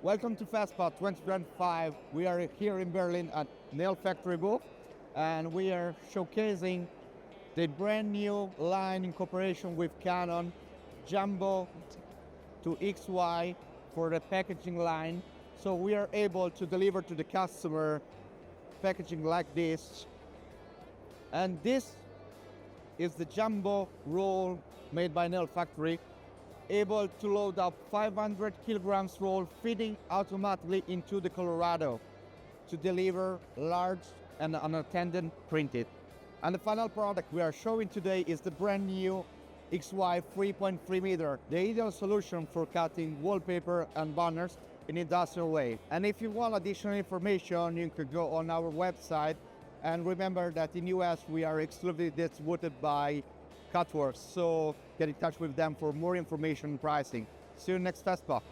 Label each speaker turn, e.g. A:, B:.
A: Welcome to FESPA 2025. We are here in Berlin at Neolt Factory booth, and we are showcasing the brand new line in cooperation with Canon Jumbo to XY for the packaging line. So we are able to deliver to the customer packaging like this. And this is the Jumbo Roll made by Neolt Factory, able to load up 500 kilograms roll, fitting automatically into the Colorado to deliver large and unattended printed. And the final product we are showing today is the brand new XY 3.3 meter, the ideal solution for cutting wallpaper and banners in industrial way. And if you want additional information, you can go on our website. And remember that in US we are exclusively distributed by Cutworks, so get in touch with them for more information and pricing. See you next FESPA.